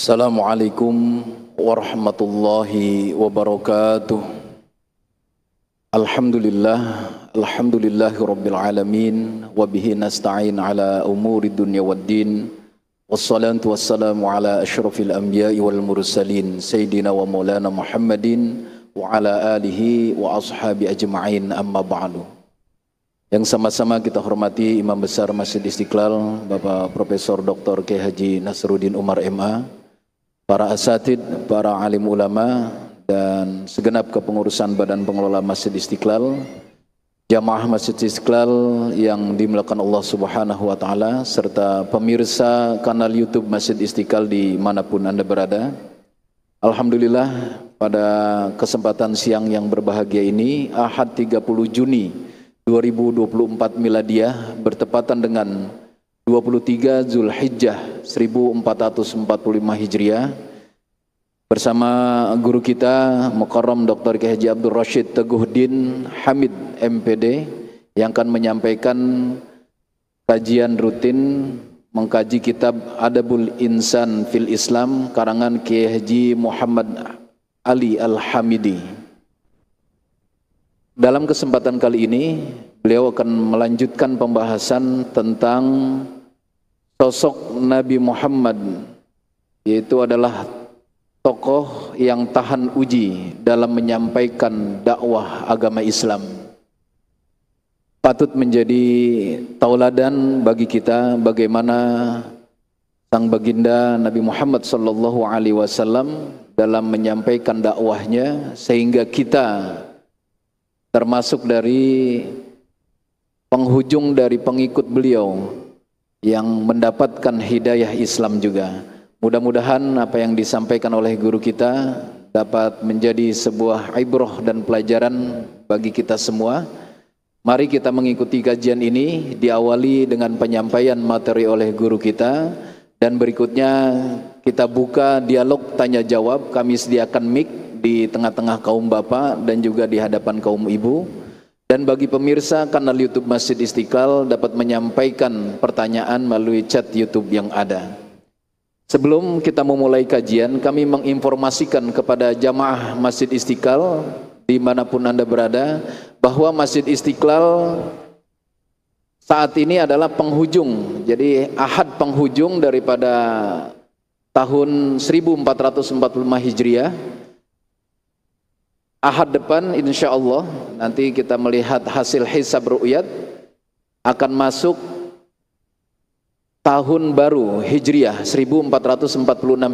Assalamualaikum warahmatullahi wabarakatuh. Alhamdulillahi rabbil alamin wa bihi nasta'in ala umuri dunya waddin. Wassalatu wassalamu ala asyrafil anbiya'i wal mursalin sayyidina wa maulana Muhammadin wa ala alihi wa ashabi ajma'in, amma ba'du. Yang sama-sama kita hormati Imam Besar Masjid Istiqlal Bapak Profesor Dr. Kiai Haji Nasruddin Umar MA, para asatid, para alim ulama, dan segenap kepengurusan Badan Pengelola Masjid Istiqlal, jamaah Masjid Istiqlal yang dimuliakan Allah Subhanahu wa Ta'ala, serta pemirsa kanal YouTube Masjid Istiqlal dimanapun Anda berada. Alhamdulillah, pada kesempatan siang yang berbahagia ini, Ahad 30 Juni 2024 Miladiah, bertepatan dengan 23 Zulhijjah 1445 Hijriah, bersama guru kita Mukarram Dr. Kiai Haji Abdul Rashid Teguhdin Hamid MPD yang akan menyampaikan kajian rutin mengkaji kitab Adabul Insan fil Islam karangan Kiai Haji Muhammad Ali Al-Hamidi. Dalam kesempatan kali ini beliau akan melanjutkan pembahasan tentang sosok Nabi Muhammad, yaitu adalah tokoh yang tahan uji dalam menyampaikan dakwah agama Islam. Patut menjadi tauladan bagi kita bagaimana sang baginda Nabi Muhammad sallallahu alaihi wasallam dalam menyampaikan dakwahnya, sehingga kita termasuk dari penghujung dari pengikut beliau yang mendapatkan hidayah Islam juga. Mudah-mudahan apa yang disampaikan oleh guru kita dapat menjadi sebuah ibrah dan pelajaran bagi kita semua. Mari kita mengikuti kajian ini, diawali dengan penyampaian materi oleh guru kita, dan berikutnya kita buka dialog tanya jawab. Kami sediakan mic di tengah-tengah kaum bapak dan juga di hadapan kaum ibu. Dan bagi pemirsa kanal YouTube Masjid Istiqlal dapat menyampaikan pertanyaan melalui chat YouTube yang ada. Sebelum kita memulai kajian, kami menginformasikan kepada jamaah Masjid Istiqlal dimanapun Anda berada, bahwa Masjid Istiqlal saat ini adalah penghujung, jadi ahad penghujung daripada tahun 1445 Hijriah. Ahad depan insya Allah nanti kita melihat hasil hisab ru'yat, akan masuk tahun baru Hijriah 1446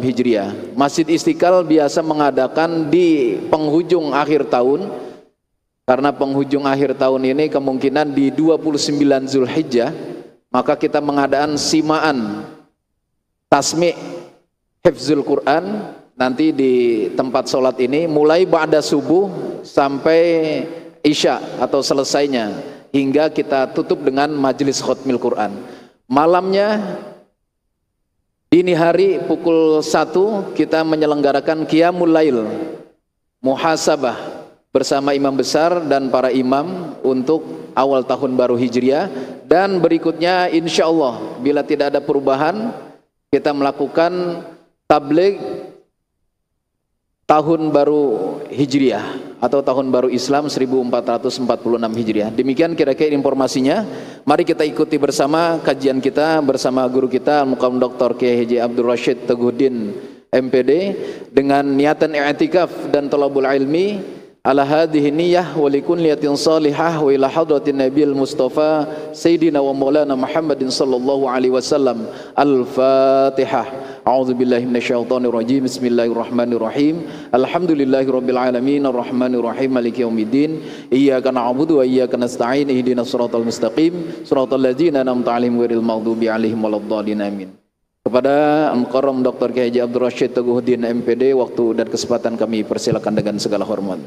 Hijriah. Masjid Istiqlal biasa mengadakan di penghujung akhir tahun, karena penghujung akhir tahun ini kemungkinan di 29 Zulhijjah, maka kita mengadakan simaan tasmi' hifzul Quran nanti di tempat sholat ini, mulai ba'da subuh sampai isya atau selesainya, hingga kita tutup dengan majelis khutmil Quran. Malamnya dini hari pukul 1 kita menyelenggarakan Qiyamul Lail, muhasabah bersama imam besar dan para imam untuk awal tahun baru Hijriah. Dan berikutnya insya Allah bila tidak ada perubahan, kita melakukan tabligh tahun baru Hijriah atau tahun baru Islam 1446 Hijriah. Demikian kira-kira informasinya. Mari kita ikuti bersama kajian kita bersama guru kita Al-Muqam Dr. Kiai Haji Abdul Rashid Teguhdin MPD, dengan niatan i'tikaf dan talabul ilmi ala hadhihi niyyah wa likun liyatin salihah wa ila hadratin nabiyil mustafa sayyidina wa maulana Muhammadin sallallahu alaihi wasallam. Al-Fatihah. A'udzubillahi minasyaitonir rajim. Bismillahirrahmanirrahim. Alhamdulillahirabbil alamin arrahmanir rahim maliki yaumiddin. Iyyaka na'budu wa iyyaka nasta'in. Ihdinas siratal mustaqim. Siratal ladzina an'amta 'alaihim ghairil maghdubi 'alaihim waladdallin. Amin. Kepada Mukarram Dr. Kiai Haji Abdul Rashid Teguhdin MPD, waktu dan kesempatan kami persilakan dengan segala hormat.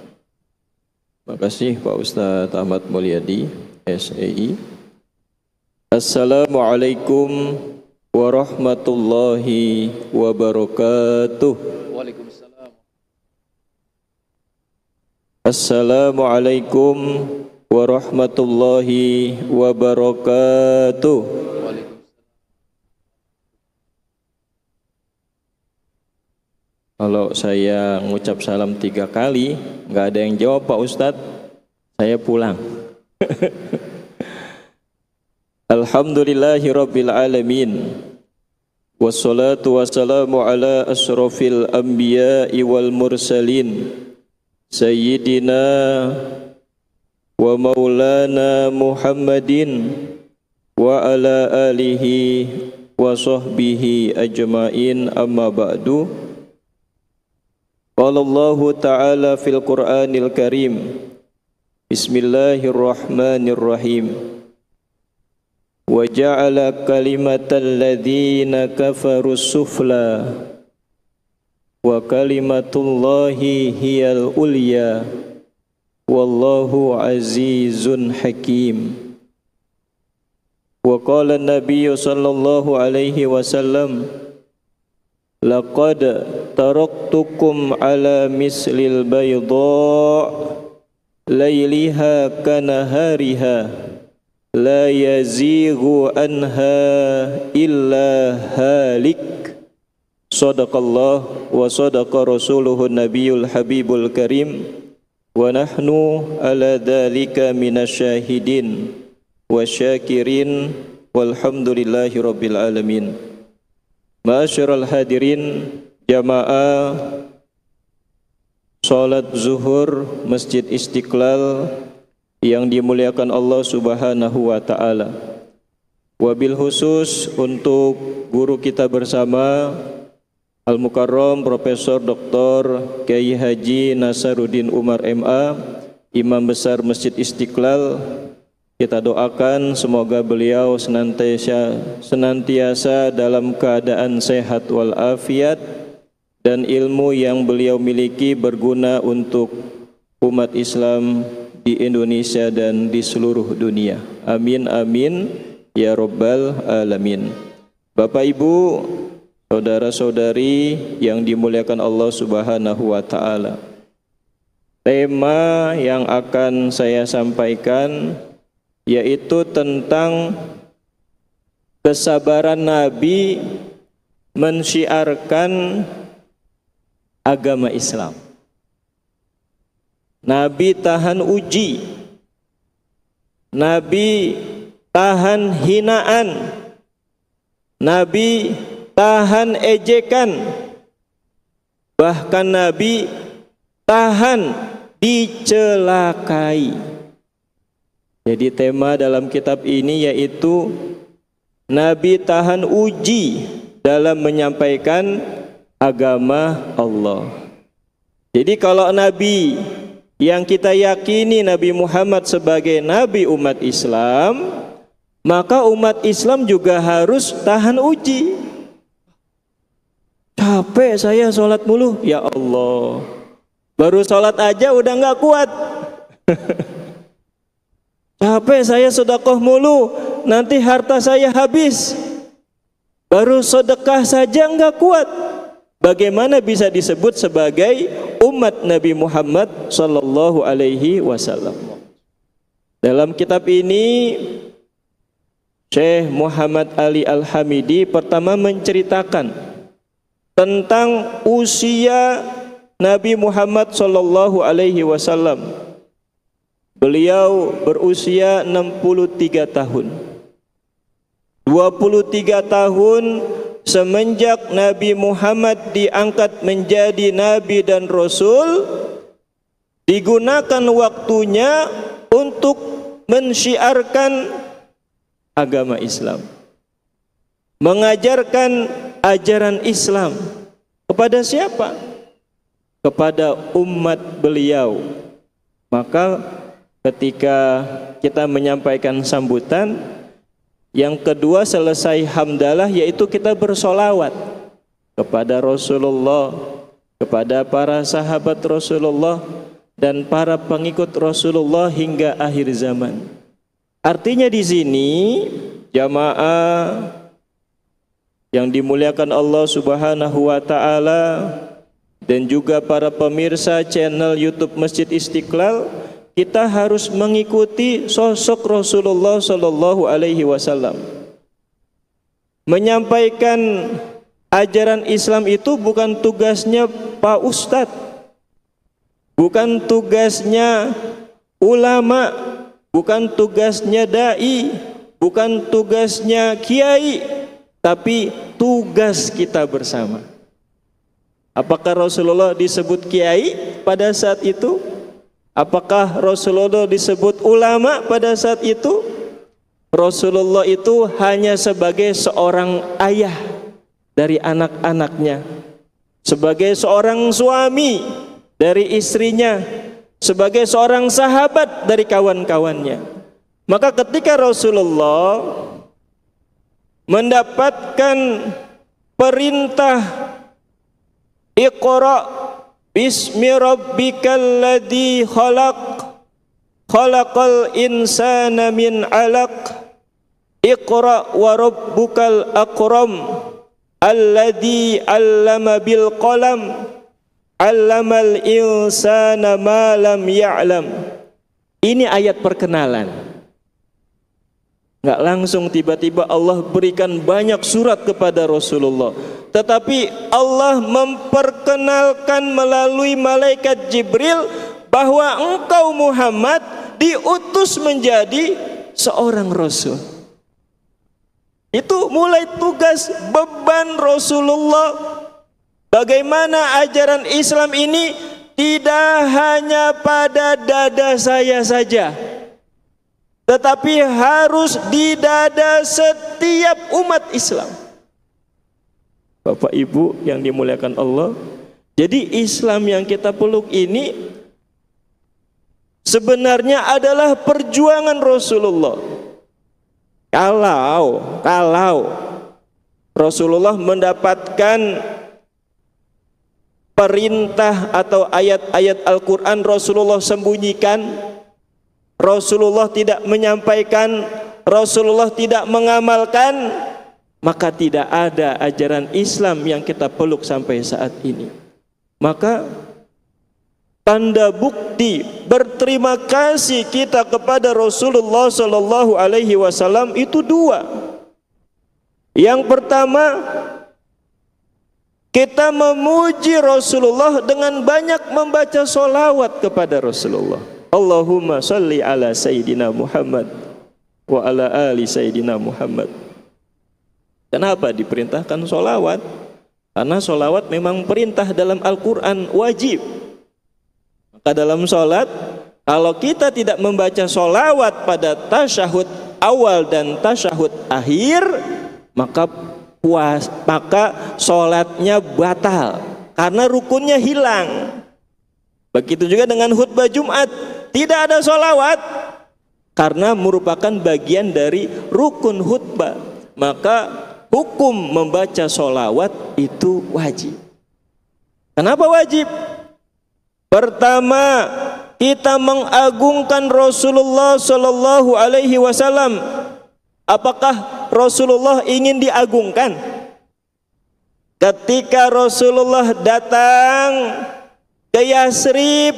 Terima kasih Pak Ustadz Ahmad Mulyadi, SEI. Assalamualaikum warahmatullahi wabarakatuh. Waalaikumsalam. Assalamualaikum warahmatullahi wabarakatuh. Kalau saya ngucap salam 3 kali nggak ada yang jawab Pak Ustadz, saya pulang. Alhamdulillahirabbil alamin. Wassalatu wassalamu ala asyrafil anbiya'i wal mursalin sayyidina wa maulana Muhammadin wa ala alihi wa sahbihi ajma'in, amma ba'du. Qala Allah ta'ala fil Qur'anil Karim, Bismillahirrahmanirrahim. Wa ja'ala kalimatal ladzina kafaru sufla wa kalimatullahi hiyal ulya wallahu azizun hakim. Wa qala an-nabiy sallallahu alaihi wasallam, laqad taraktukum ala mislil bayda layliha kanahariha la yazighu anha illa halik. Sadaqallah wa sadaqa rasuluhun nabiyul habibul karim wa nahnu ala dhalika minasyahidin wa syakirin walhamdulillahi rabbil alamin. Ma'asyiral hadirin jamaah salat zuhur Masjid Istiqlal yang dimuliakan Allah Subhanahu wa taala. Wabil khusus untuk guru kita bersama Al-Mukarram Profesor Dr. Kiai Haji Nasaruddin Umar MA, Imam Besar Masjid Istiqlal. Kita doakan semoga beliau senantiasa dalam keadaan sehat walafiat dan ilmu yang beliau miliki berguna untuk umat Islam di Indonesia dan di seluruh dunia. Amin amin ya rabbal alamin. Bapak Ibu, saudara-saudari yang dimuliakan Allah Subhanahu wa taala. Tema yang akan saya sampaikan yaitu tentang kesabaran Nabi mensyiarkan agama Islam. Nabi tahan uji, Nabi tahan hinaan, Nabi tahan ejekan, bahkan Nabi tahan dicelakai. Jadi tema dalam kitab ini yaitu Nabi tahan uji dalam menyampaikan agama Allah. Jadi kalau Nabi yang kita yakini Nabi Muhammad sebagai Nabi umat Islam, maka umat Islam juga harus tahan uji. Capek saya sholat mulu, ya Allah. Baru sholat aja udah gak kuat. Capek saya sedekah mulu, nanti harta saya habis. Baru sedekah saja gak kuat. Bagaimana bisa disebut sebagai umat Nabi Muhammad sallallahu alaihi wasallam? Dalam kitab ini Syekh Muhammad Ali Al-Hamidi pertama menceritakan tentang usia Nabi Muhammad sallallahu alaihi wasallam. Beliau berusia 63 tahun. 23 tahun semenjak Nabi Muhammad diangkat menjadi Nabi dan Rasul, digunakan waktunya untuk mensyiarkan agama Islam, mengajarkan ajaran Islam kepada siapa? Kepada umat beliau. Maka ketika kita menyampaikan sambutan, yang kedua selesai hamdalah yaitu kita bersolawat kepada Rasulullah, kepada para sahabat Rasulullah dan para pengikut Rasulullah hingga akhir zaman. Artinya di sini jamaah yang dimuliakan Allah Subhanahu wa taala dan juga para pemirsa channel YouTube Masjid Istiqlal, kita harus mengikuti sosok Rasulullah sallallahu alaihi wasallam. Menyampaikan ajaran Islam itu bukan tugasnya Pak Ustadz, bukan tugasnya ulama, bukan tugasnya dai, bukan tugasnya kiai, tapi tugas kita bersama. Apakah Rasulullah disebut kiai pada saat itu? Apakah Rasulullah disebut ulama pada saat itu? Rasulullah itu hanya sebagai seorang ayah dari anak-anaknya, sebagai seorang suami dari istrinya, sebagai seorang sahabat dari kawan-kawannya. Maka ketika Rasulullah mendapatkan perintah Iqra bismi rabbikal ladzi khalaq khalaqal insana min 'alaq Iqra wa rabbukal akram alladzi 'allama bil qalam 'allamal insana ma lam ya'lam. Ini ayat perkenalan. Enggak langsung tiba-tiba Allah berikan banyak surat kepada Rasulullah, tetapi Allah memperkenalkan melalui malaikat Jibril bahwa engkau Muhammad diutus menjadi seorang rasul. Itu mulai tugas beban Rasulullah. Bagaimana ajaran Islam ini tidak hanya pada dada saya saja, tetapi harus di dada setiap umat Islam. Bapak Ibu yang dimuliakan Allah, jadi Islam yang kita peluk ini sebenarnya adalah perjuangan Rasulullah. Kalau Rasulullah mendapatkan perintah atau ayat-ayat Al-Quran, Rasulullah sembunyikan, Rasulullah tidak menyampaikan, Rasulullah tidak mengamalkan, maka tidak ada ajaran Islam yang kita peluk sampai saat ini. Maka tanda bukti berterima kasih kita kepada Rasulullah sallallahu alaihi wasallam itu dua. Yang pertama, kita memuji Rasulullah dengan banyak membaca sholawat kepada Rasulullah. Allahumma salli ala Sayyidina Muhammad wa ala ali Sayyidina Muhammad. Kenapa diperintahkan sholawat? Karena sholawat memang perintah dalam Al-Quran, wajib. Maka dalam sholat, kalau kita tidak membaca sholawat pada tasyahud awal dan tasyahud akhir, maka sholatnya batal karena rukunnya hilang. Begitu juga dengan khutbah Jumat, tidak ada sholawat karena merupakan bagian dari rukun khutbah. Maka hukum membaca sholawat itu wajib. Kenapa wajib? Pertama, kita mengagungkan Rasulullah sallallahu alaihi wasallam. Apakah Rasulullah ingin diagungkan? Ketika Rasulullah datang ke Yasrib,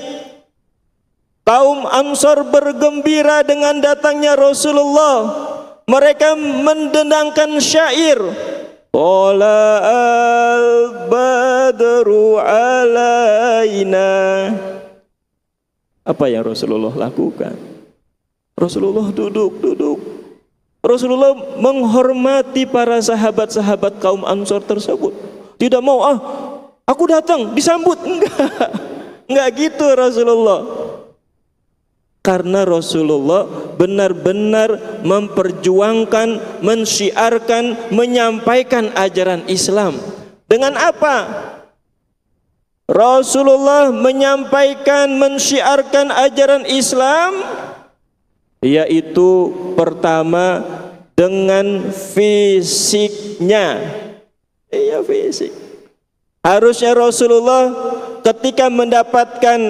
kaum Ansor bergembira dengan datangnya Rasulullah. Mereka mendendangkan syair, Qala al-badru alaina. Apa yang Rasulullah lakukan? Rasulullah duduk. Rasulullah menghormati para sahabat-sahabat kaum Ansor tersebut. Tidak mau, aku datang disambut. Enggak gitu Rasulullah. Karena Rasulullah benar-benar memperjuangkan, mensyiarkan, menyampaikan ajaran Islam. Dengan apa? Rasulullah menyampaikan, mensyiarkan ajaran Islam, yaitu pertama dengan fisiknya. Iya, fisik. Harusnya Rasulullah ketika mendapatkan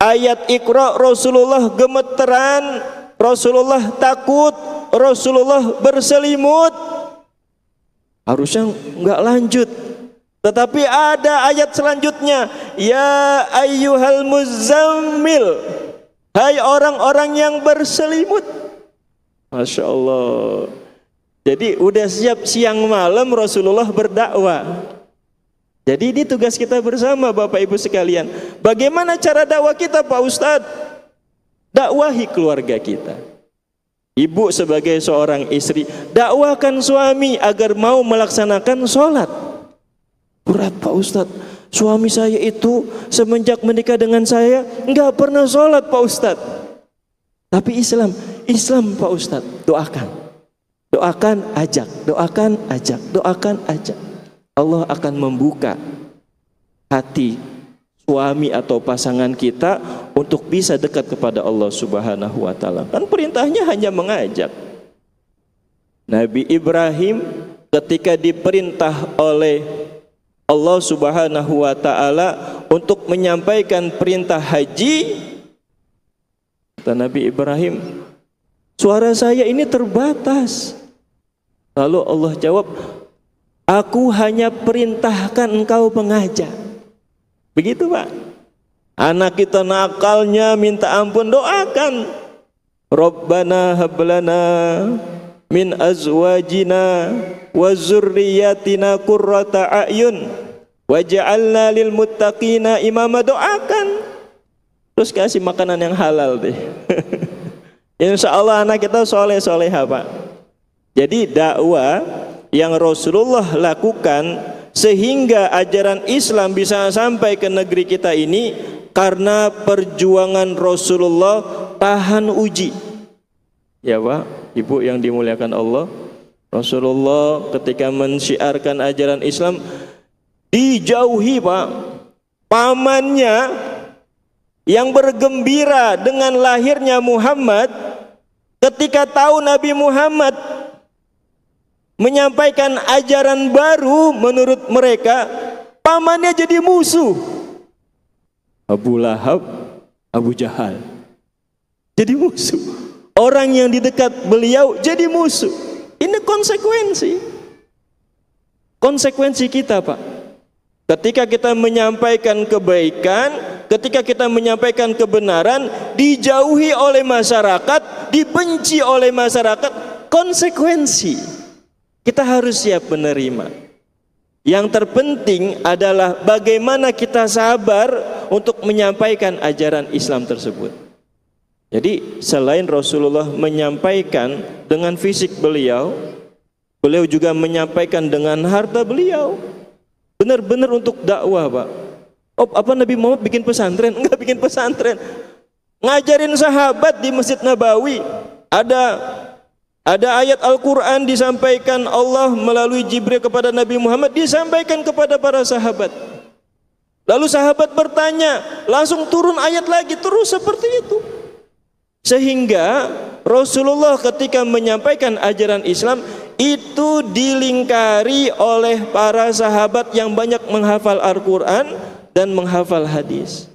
ayat Iqra, Rasulullah gemeteran, Rasulullah takut, Rasulullah berselimut. Harusnya enggak lanjut. Tetapi ada ayat selanjutnya, ya ayyuhal muzammil, hai orang-orang yang berselimut. Masya Allah. Jadi udah siap siang malam Rasulullah berdakwah. Jadi ini tugas kita bersama Bapak Ibu sekalian. Bagaimana cara dakwah kita Pak Ustadz? Dakwahi keluarga kita. Ibu sebagai seorang istri, dakwahkan suami agar mau melaksanakan sholat. Berat Pak Ustadz, suami saya itu semenjak menikah dengan saya nggak pernah sholat Pak Ustadz. Tapi Islam Pak Ustadz, doakan ajak, doakan ajak. Allah akan membuka hati suami atau pasangan kita untuk bisa dekat kepada Allah Subhanahu wa taala. Kan perintahnya hanya mengajak. Nabi Ibrahim ketika diperintah oleh Allah Subhanahu wa taala untuk menyampaikan perintah haji, kata Nabi Ibrahim, suara saya ini terbatas. Lalu Allah jawab, aku hanya perintahkan engkau mengajak. Begitu Pak. Anak kita nakalnya minta ampun, doakan. Rabbana hablana min azwajina wa zurriyatina qurrata a'yun waj'alna lil muttaqina imama, doakan. Terus kasih makanan yang halal deh. Insya Allah anak kita soleh-soleha Pak. Jadi dakwah yang Rasulullah lakukan sehingga ajaran Islam bisa sampai ke negeri kita ini karena perjuangan Rasulullah tahan uji. Ya Pak, Ibu yang dimuliakan Allah, Rasulullah ketika mensyiarkan ajaran Islam dijauhi Pak. Pamannya yang bergembira dengan lahirnya Muhammad, ketika tahu Nabi Muhammad menyampaikan ajaran baru menurut mereka, pamannya jadi musuh. Abu Lahab, Abu Jahal jadi musuh. Orang yang di dekat beliau jadi musuh. Ini konsekuensi kita Pak. Ketika kita menyampaikan kebaikan, ketika kita menyampaikan kebenaran, dijauhi oleh masyarakat, dibenci oleh masyarakat, konsekuensi. Kita harus siap menerima. Yang terpenting adalah bagaimana kita sabar untuk menyampaikan ajaran Islam tersebut. Jadi selain Rasulullah menyampaikan dengan fisik beliau, beliau juga menyampaikan dengan harta beliau. Benar-benar untuk dakwah Pak. Oh, apa Nabi Muhammad bikin pesantren? Enggak bikin pesantren. Ngajarin sahabat di Masjid Nabawi. Ada ayat Al-Quran disampaikan Allah melalui Jibril kepada Nabi Muhammad, disampaikan kepada para sahabat. Lalu sahabat bertanya, langsung turun ayat lagi, terus seperti itu. Sehingga Rasulullah ketika menyampaikan ajaran Islam itu dilingkari oleh para sahabat yang banyak menghafal Al-Quran dan menghafal hadis.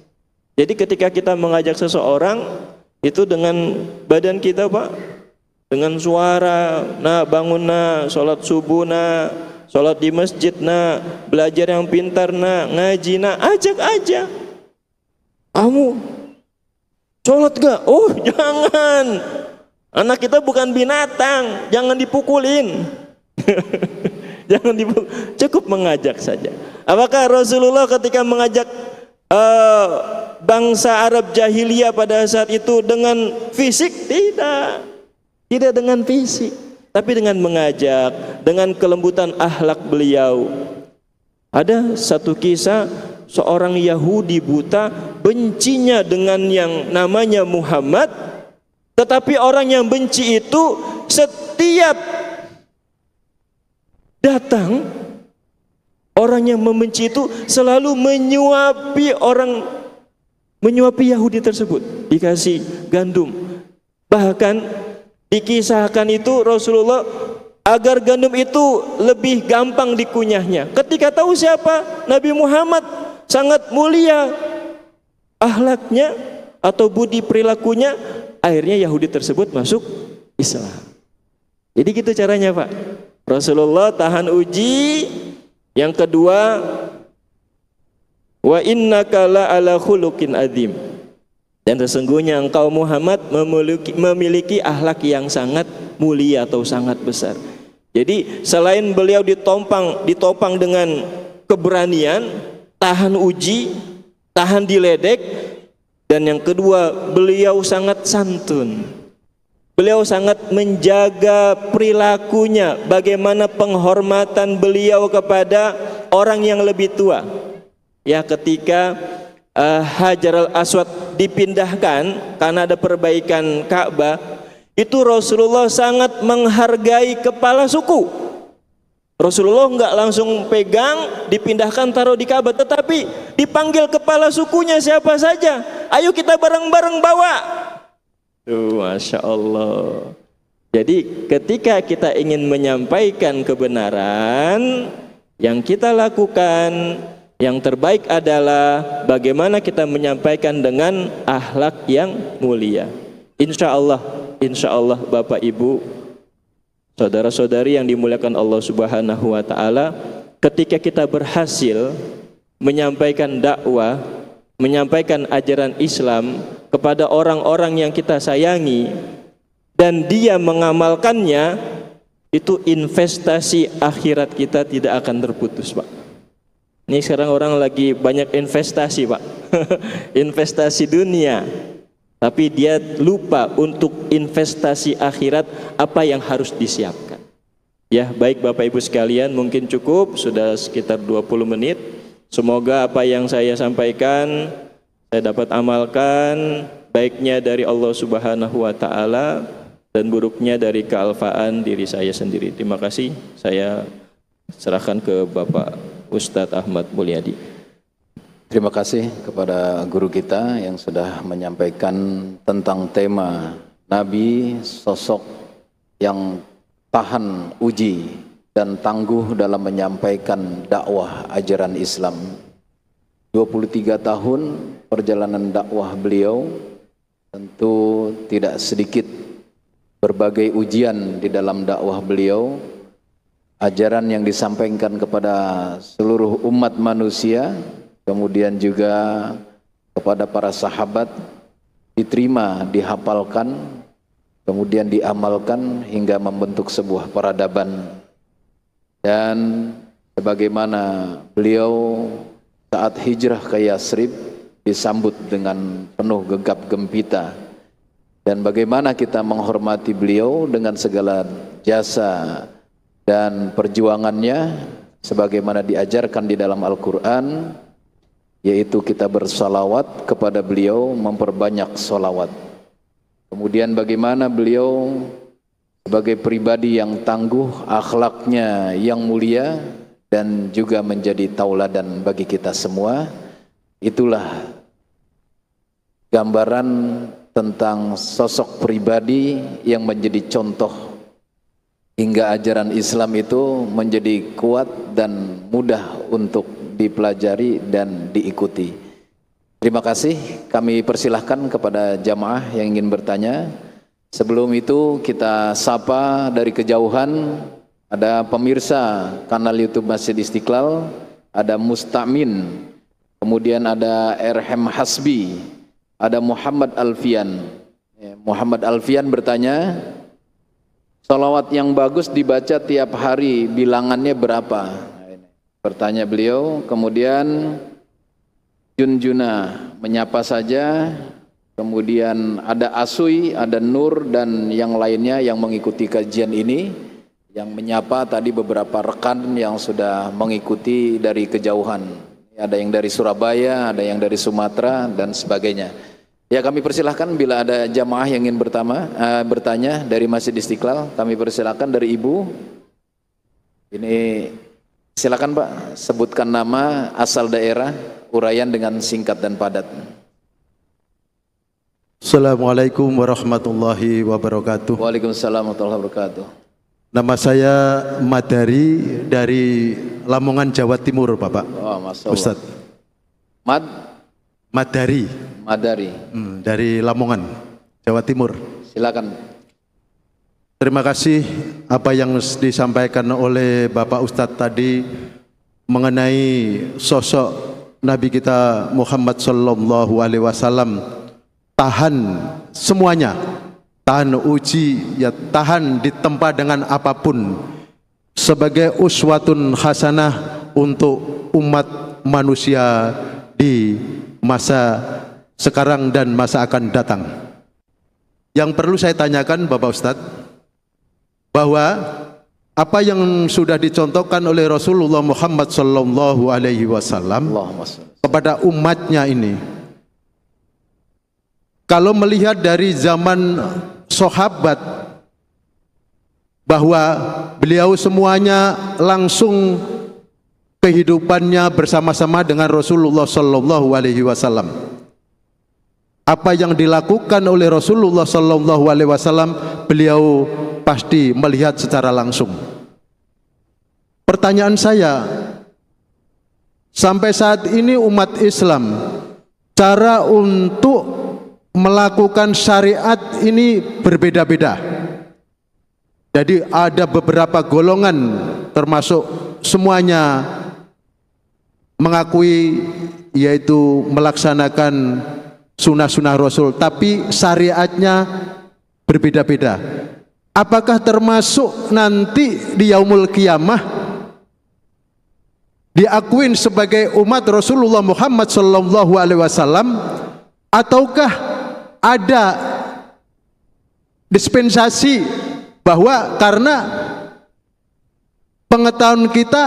Jadi ketika kita mengajak seseorang itu dengan badan kita Pak, dengan suara, nak bangun nak, sholat subuh nak, sholat di masjid nak, belajar yang pintar nak, ngaji nak, ajak aja. Kamu sholat gak? Oh jangan, anak kita bukan binatang, jangan dipukulin. Jangan dipukul, cukup mengajak saja. Apakah Rasulullah ketika mengajak bangsa Arab jahiliyah pada saat itu dengan fisik? Tidak dengan fisik, tapi dengan mengajak, dengan kelembutan akhlak beliau. Ada satu kisah seorang Yahudi buta bencinya dengan yang namanya Muhammad, tetapi orang yang benci itu setiap datang, orang yang membenci itu selalu menyuapi Yahudi tersebut, dikasih gandum. Bahkan dikisahkan itu Rasulullah agar gandum itu lebih gampang dikunyahnya. Ketika tahu siapa Nabi Muhammad, sangat mulia akhlaknya atau budi perilakunya, akhirnya Yahudi tersebut masuk Islam. Jadi gitu caranya Pak. Rasulullah tahan uji. Yang kedua, wa innaka la ala khuluqin adzim. Dan sesungguhnya engkau Muhammad memiliki akhlak yang sangat mulia atau sangat besar. Jadi selain beliau ditopang dengan keberanian, tahan uji, tahan diledek, dan yang kedua beliau sangat santun. Beliau sangat menjaga perilakunya, bagaimana penghormatan beliau kepada orang yang lebih tua. Ya, ketika Hajar al-Aswad dipindahkan karena ada perbaikan Ka'bah, itu Rasulullah sangat menghargai kepala suku. Rasulullah enggak langsung pegang, dipindahkan taruh di Ka'bah, tetapi dipanggil kepala sukunya siapa saja. Ayo kita bareng-bareng bawa. Tuh, Masya Allah. Jadi ketika kita ingin menyampaikan kebenaran, yang kita lakukan yang terbaik adalah bagaimana kita menyampaikan dengan akhlak yang mulia. Insya Allah Bapak Ibu, saudara-saudari yang dimuliakan Allah Subhanahu wa Ta'ala, ketika kita berhasil menyampaikan dakwah, menyampaikan ajaran Islam kepada orang-orang yang kita sayangi dan dia mengamalkannya, itu investasi akhirat kita tidak akan terputus, Pak. Ini sekarang orang lagi banyak investasi, Pak. Investasi dunia, tapi dia lupa untuk investasi akhirat apa yang harus disiapkan. Ya, baik Bapak Ibu sekalian, mungkin cukup, sudah sekitar 20 menit. Semoga apa yang saya sampaikan saya dapat amalkan, baiknya dari Allah Subhanahu wa Ta'ala dan buruknya dari kealfaan diri saya sendiri. Terima kasih. Saya serahkan ke Bapak Ustadz Ahmad Mulyadi. Terima kasih kepada guru kita yang sudah menyampaikan tentang tema Nabi, sosok yang tahan uji dan tangguh dalam menyampaikan dakwah ajaran Islam. 23 tahun perjalanan dakwah beliau, tentu tidak sedikit berbagai ujian di dalam dakwah beliau. Ajaran yang disampaikan kepada seluruh umat manusia, kemudian juga kepada para sahabat, diterima, dihafalkan, kemudian diamalkan hingga membentuk sebuah peradaban. Dan sebagaimana beliau saat hijrah ke Yasrib disambut dengan penuh gegap gempita, dan bagaimana kita menghormati beliau dengan segala jasa dan perjuangannya sebagaimana diajarkan di dalam Al-Quran, yaitu kita bersalawat kepada beliau, memperbanyak salawat. Kemudian bagaimana beliau sebagai pribadi yang tangguh, akhlaknya yang mulia, dan juga menjadi tauladan bagi kita semua. Itulah gambaran tentang sosok pribadi yang menjadi contoh hingga ajaran Islam itu menjadi kuat dan mudah untuk dipelajari dan diikuti. Terima kasih. Kami persilahkan kepada jamaah yang ingin bertanya. Sebelum itu kita sapa dari kejauhan, ada pemirsa kanal YouTube Masjid Istiqlal, ada Mustamin, kemudian ada Erhem Hasbi, ada Muhammad Alfian. Muhammad Alfian bertanya, salawat yang bagus dibaca tiap hari, bilangannya berapa? Bertanya beliau. Kemudian Junjuna menyapa saja. Kemudian ada Asui, ada Nur, dan yang lainnya yang mengikuti kajian ini. Yang menyapa tadi beberapa rekan yang sudah mengikuti dari kejauhan. Ada yang dari Surabaya, ada yang dari Sumatera, dan sebagainya. Ya, kami persilahkan bila ada jamaah yang ingin bertanya dari Masjid Istiqlal, kami persilahkan dari Ibu. Ini silakan Pak, sebutkan nama, asal daerah, uraian dengan singkat dan padat. Assalamualaikum warahmatullahi wabarakatuh. Waalaikumsalam warahmatullahi wabarakatuh. Nama saya Madari dari Lamongan, Jawa Timur, Bapak. Oh, Masya Allah. Ustadz. Madari. Dari Lamongan, Jawa Timur. Silakan. Terima kasih apa yang disampaikan oleh Bapak Ustadz tadi mengenai sosok Nabi kita Muhammad sallallahu alaihi wasallam. Tahan semuanya, tahan uji, ya tahan ditempa dengan apapun. sebagai uswatun hasanah untuk umat manusia di masa sekarang dan masa akan datang. Yang perlu saya tanyakan Bapak Ustadz, bahwa apa yang sudah dicontohkan oleh Rasulullah Muhammad sallallahu alaihi wasallam kepada umatnya ini, kalau melihat dari zaman sahabat, bahwa beliau semuanya langsung kehidupannya bersama-sama dengan Rasulullah sallallahu alaihi wasallam. Apa yang dilakukan oleh Rasulullah sallallahu alaihi wasallam, beliau pasti melihat secara langsung. Pertanyaan saya, sampai saat ini umat Islam, cara untuk melakukan syariat ini berbeda-beda. Jadi ada beberapa golongan, termasuk semuanya mengakui yaitu melaksanakan sunnah-sunnah Rasul, tapi syariatnya berbeda-beda. Apakah termasuk nanti di yaumul qiyamah diakuin sebagai umat Rasulullah Muhammad sallallahu alaihi wasallam, ataukah ada dispensasi bahwa karena pengetahuan kita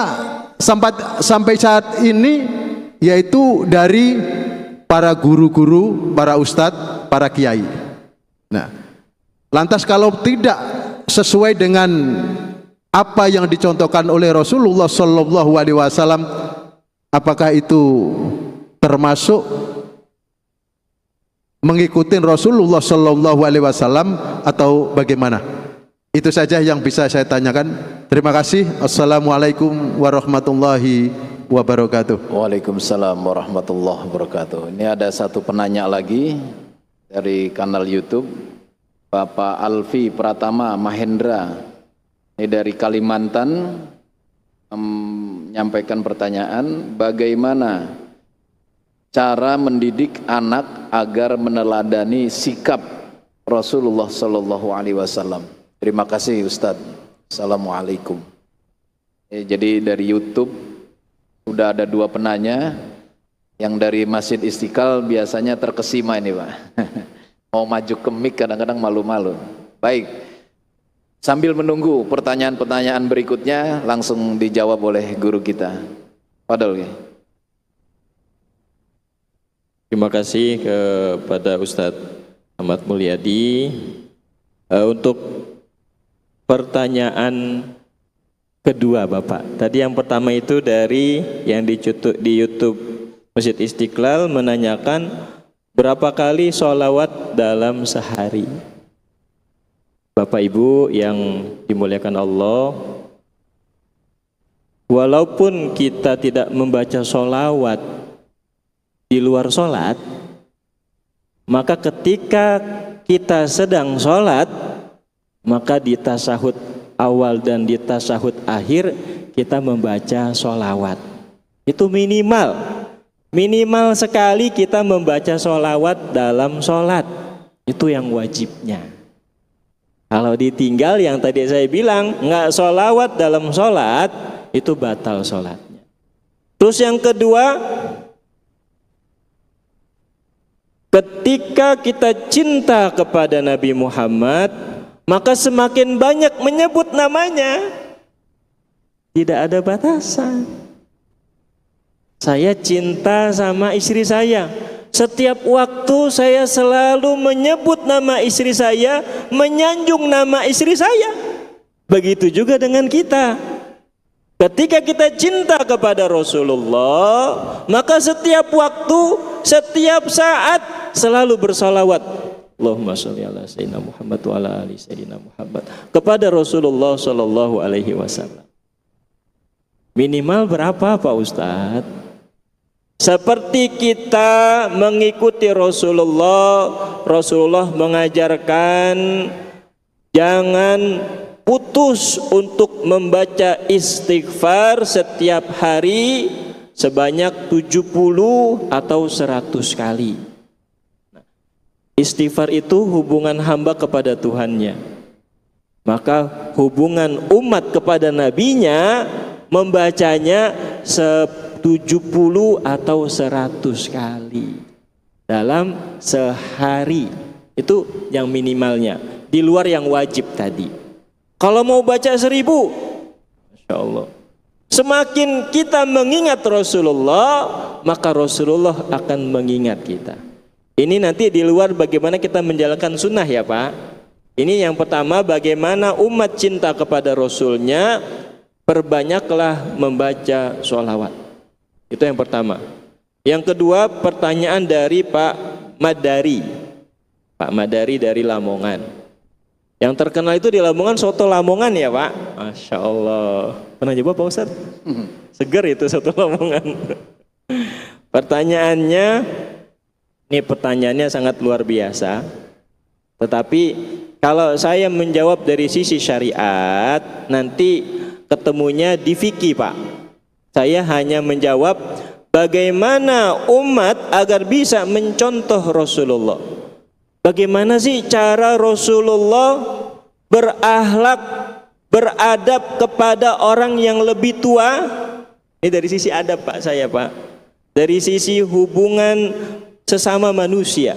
sampai saat ini yaitu dari para guru-guru, para ustadz, para kiai. Nah, lantas kalau tidak sesuai dengan apa yang dicontohkan oleh Rasulullah sallallahu alaihi wasallam, apakah itu termasuk mengikuti Rasulullah sallallahu alaihi wasallam atau bagaimana? Itu saja yang bisa saya tanyakan. Terima kasih. Assalamualaikum warahmatullahi wabarakatuh. Waalaikumsalam warahmatullahi wabarakatuh. Ini ada satu penanya lagi dari kanal YouTube, Bapak Alfi Pratama Mahendra. Ini dari Kalimantan, menyampaikan pertanyaan, bagaimana cara mendidik anak agar meneladani sikap Rasulullah sallallahu alaihi wasallam. Terima kasih Ustadz. Assalamualaikum. Jadi dari YouTube sudah ada 2 penanya. Yang dari Masjid Istiqlal biasanya terkesima ini Pak. Mau maju ke mic kadang-kadang malu-malu. Baik. Sambil menunggu pertanyaan-pertanyaan berikutnya langsung dijawab oleh guru kita. Fadhol. Terima kasih kepada Ustadz Ahmad Mulyadi. Untuk pertanyaan kedua Bapak, tadi yang pertama itu dari yang di YouTube Masjid Istiqlal menanyakan berapa kali sholawat dalam sehari. Bapak Ibu yang dimuliakan Allah, walaupun kita tidak membaca sholawat di luar sholat, maka ketika kita sedang sholat, maka di tasyahud awal dan di tasyahud akhir kita membaca sholawat. Itu minimal sekali kita membaca sholawat dalam sholat. Itu yang wajibnya. Kalau ditinggal yang tadi saya bilang nggak sholawat dalam sholat, itu batal sholatnya. Terus yang kedua, ketika kita cinta kepada Nabi Muhammad, maka semakin banyak menyebut namanya. Tidak ada batasan. Saya cinta sama istri saya. Setiap waktu saya selalu menyebut nama istri saya, menyanjung nama istri saya. Begitu juga dengan kita. Ketika kita cinta kepada Rasulullah, maka setiap waktu, setiap saat selalu bersalawat. Allahumma sholli ala sayyidina Muhammad wa ala ali sayyidina Muhammad kepada Rasulullah sallallahu alaihi wasallam. Minimal berapa Pak Ustadz? Seperti kita mengikuti Rasulullah, Rasulullah mengajarkan jangan putus untuk membaca istighfar setiap hari sebanyak 70 atau 100 kali. Istighfar itu hubungan hamba kepada Tuhannya. Maka hubungan umat kepada nabinya membacanya 70 atau 100 kali dalam sehari. Itu yang minimalnya, di luar yang wajib tadi. Kalau mau baca 1000, Masya Allah, semakin kita mengingat Rasulullah, maka Rasulullah akan mengingat kita. Ini nanti di luar bagaimana kita menjalankan sunnah ya Pak. Ini yang pertama, bagaimana umat cinta kepada Rasulnya, perbanyaklah membaca sholawat. Itu yang pertama. Yang kedua, pertanyaan dari Pak Madari. Pak Madari dari Lamongan. Yang terkenal itu di Lamongan soto Lamongan ya Pak. Masya Allah. Pernah coba Pak Ustadz? Seger itu soto Lamongan. Pertanyaannya, ini pertanyaannya sangat luar biasa. Tetapi kalau saya menjawab dari sisi syariat, nanti ketemunya di fikih Pak. Saya hanya menjawab bagaimana umat agar bisa mencontoh Rasulullah. Bagaimana sih cara Rasulullah berakhlak, beradab kepada orang yang lebih tua? Ini dari sisi adab Pak saya Pak. Dari sisi hubungan sesama manusia.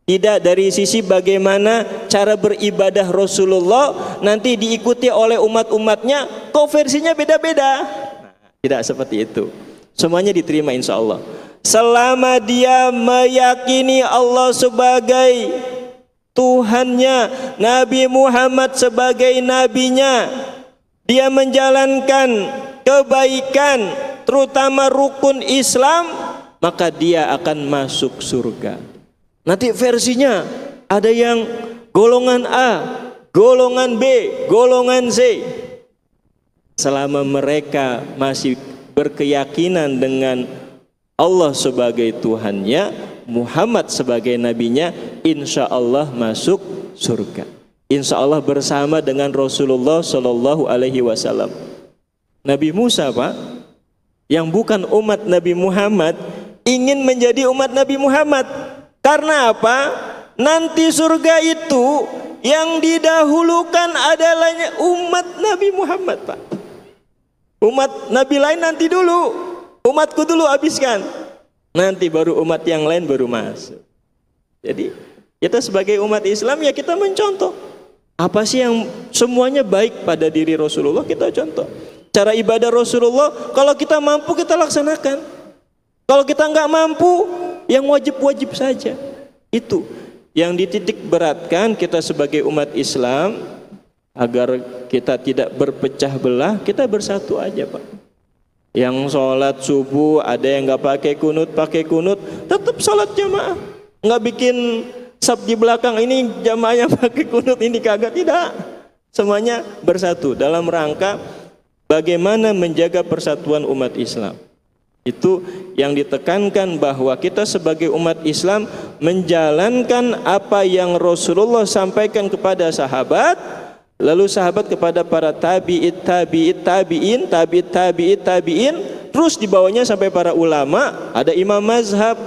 Tidak dari sisi bagaimana cara beribadah Rasulullah nanti diikuti oleh umat-umatnya, kok versinya beda-beda. Tidak seperti itu. Semuanya diterima insya Allah. Selama dia meyakini Allah sebagai Tuhannya, Nabi Muhammad sebagai nabinya, dia menjalankan kebaikan, terutama rukun Islam, maka dia akan masuk surga. Nanti versinya ada yang golongan A, golongan B, golongan Z. Selama mereka masih berkeyakinan dengan Allah sebagai Tuhannya, Muhammad sebagai nabinya, insya Allah masuk surga. Insya Allah bersama dengan Rasulullah Shallallahu Alaihi Wasallam. Nabi Musa Pak, yang bukan umat Nabi Muhammad, ingin menjadi umat Nabi Muhammad. Karena apa? Nanti surga itu yang didahulukan adalah umat Nabi Muhammad Pak. Umat Nabi lain nanti dulu, umatku dulu habiskan, nanti baru umat yang lain baru masuk. Jadi kita sebagai umat Islam ya kita mencontoh apa sih yang semuanya baik pada diri Rasulullah, kita contoh. Cara ibadah Rasulullah kalau kita mampu kita laksanakan, kalau kita nggak mampu yang wajib-wajib saja. Itu yang dititik beratkan kita sebagai umat Islam, agar kita tidak berpecah belah, kita bersatu aja Pak. Yang sholat subuh ada yang nggak pakai kunut, tetap sholat jamaah. Nggak bikin sab di belakang, ini jamaahnya pakai kunut, ini kagak, tidak. Semuanya bersatu dalam rangka bagaimana menjaga persatuan umat Islam. Itu yang ditekankan, bahwa kita sebagai umat Islam menjalankan apa yang Rasulullah sampaikan kepada sahabat, lalu sahabat kepada para tabi'in, terus dibawanya sampai para ulama, ada imam mazhab.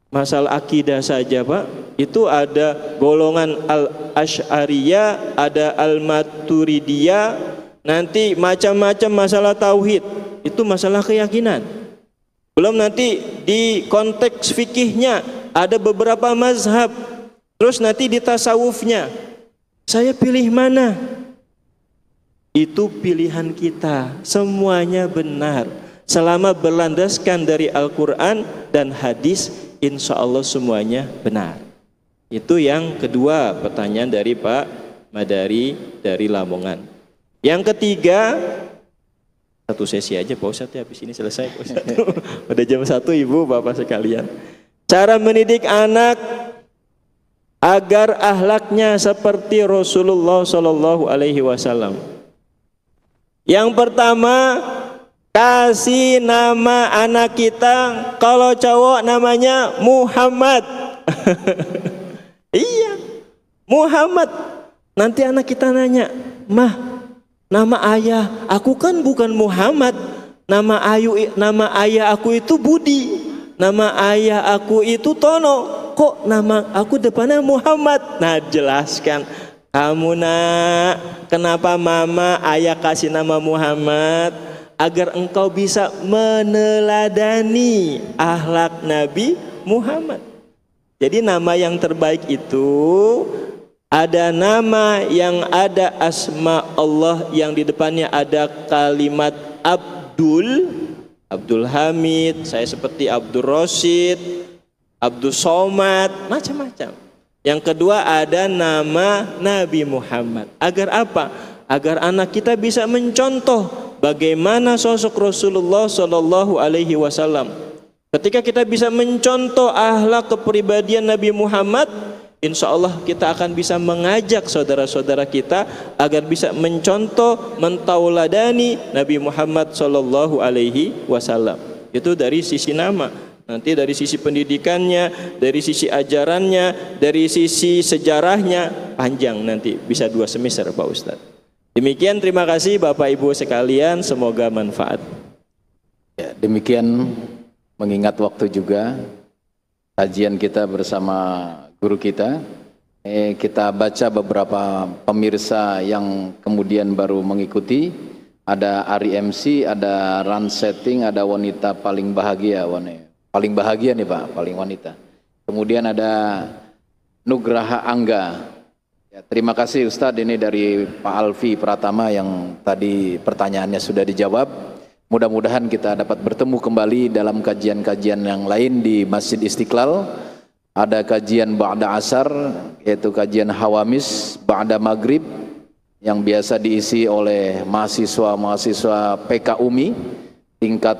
Masalah akidah saja Pak, itu ada golongan al-Asy'ariyah, ada al-Maturidiyah, nanti macam-macam masalah tauhid. Itu masalah keyakinan. Belum nanti di konteks fikihnya ada beberapa mazhab. Terus nanti di tasawufnya, saya pilih mana? Itu pilihan kita. Semuanya benar. Selama berlandaskan dari Al-Quran dan hadis, insya Allah semuanya benar. Itu yang kedua pertanyaan dari Pak Madari dari Lamongan. Yang ketiga, satu sesi aja Pak Ustadz ya, habis ini selesai Pak Ustadz. Udah jam 1 Ibu Bapak sekalian. Cara mendidik anak agar akhlaknya seperti Rasulullah Shallallahu Alaihi Wasallam. Yang pertama, kasih nama anak kita, kalau cowok namanya Muhammad. Iya, Muhammad. Nanti anak kita nanya, "Mah, nama ayah aku kan bukan Muhammad. Nama ayah aku itu Budi. Nama ayah aku itu Tono. Kok nama aku depannya Muhammad?" Nah, jelaskan. Kamu nak, kenapa mama ayah kasih nama Muhammad? Agar engkau bisa meneladani akhlak Nabi Muhammad. Jadi nama yang terbaik itu ada nama yang ada asma Allah yang di depannya ada kalimat Abdul Hamid, saya seperti Abdul Rosid, Abdul Somad, macam-macam. Yang kedua ada nama Nabi Muhammad. Agar apa? Agar anak kita bisa mencontoh bagaimana sosok Rasulullah Shallallahu Alaihi Wasallam. Ketika kita bisa mencontoh akhlak kepribadian Nabi Muhammad, insya Allah kita akan bisa mengajak saudara-saudara kita agar bisa mencontoh, mentauladani Nabi Muhammad Shallallahu Alaihi Wasallam. Itu dari sisi nama. Nanti dari sisi pendidikannya, dari sisi ajarannya, dari sisi sejarahnya, panjang nanti bisa 2 semester Pak Ustadz. Demikian, terima kasih Bapak Ibu sekalian, semoga manfaat. Ya, demikian mengingat waktu juga kajian kita bersama guru kita. Kita baca beberapa pemirsa yang kemudian baru mengikuti. Ada Ari MC, ada Run Setting, ada wanita paling bahagia, paling bahagia nih Pak, paling wanita. Kemudian ada Nugraha Angga. Ya, terima kasih Ustadz, ini dari Pak Alfi Pratama yang tadi pertanyaannya sudah dijawab. Mudah-mudahan kita dapat bertemu kembali dalam kajian-kajian yang lain di Masjid Istiqlal. Ada kajian Ba'da Asar, yaitu kajian Hawamis Ba'da Maghrib yang biasa diisi oleh mahasiswa-mahasiswa PK UMI tingkat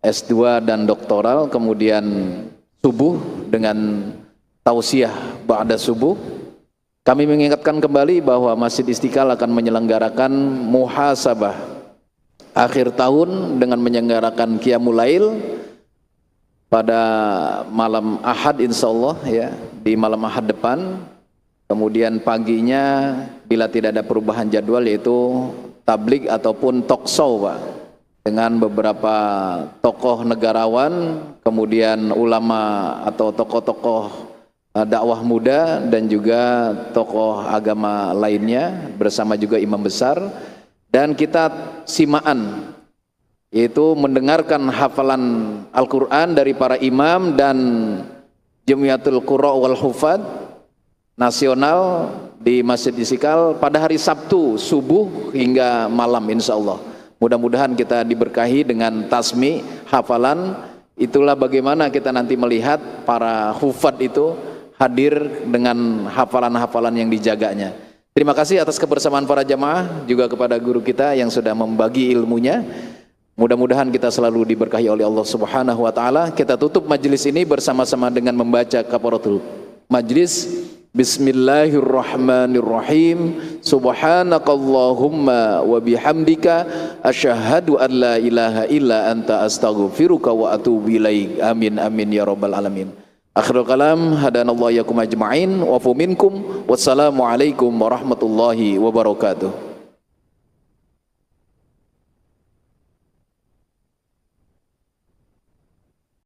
S2 dan doktoral. Kemudian subuh dengan tausiah Ba'da subuh. Kami mengingatkan kembali bahwa Masjid Istiqlal akan menyelenggarakan muhasabah akhir tahun dengan menyelenggarakan Qiyamul Lail pada malam Ahad insyaallah ya, di malam Ahad depan. Kemudian paginya bila tidak ada perubahan jadwal yaitu tablik ataupun talkshow Pak, dengan beberapa tokoh negarawan, kemudian ulama atau tokoh-tokoh dakwah muda dan juga tokoh agama lainnya bersama juga imam besar. Dan kita simaan, yaitu mendengarkan hafalan Al-Quran dari para imam dan Jamiatul Qurra wal Hufad nasional di Masjid Istiqlal pada hari Sabtu subuh hingga malam insyaallah. Mudah-mudahan kita diberkahi dengan tasmi hafalan. Itulah bagaimana kita nanti melihat para hufad itu hadir dengan hafalan-hafalan yang dijaganya. Terima kasih atas kebersamaan para jamaah, juga kepada guru kita yang sudah membagi ilmunya. Mudah-mudahan kita selalu diberkahi oleh Allah Subhanahu wa taala. Kita tutup majelis ini bersama-sama dengan membaca kafaratul majlis. Bismillahirrahmanirrahim. Subhanakallahumma wa bihamdika asyhadu an la ilaha illa anta astaghfiruka wa atubu ilaik. Amin amin ya rabbal alamin. Akhirul kalam, hadanallahu yakum ajma'in wa fu minkum. Wassalamualaikum warahmatullahi wabarakatuh.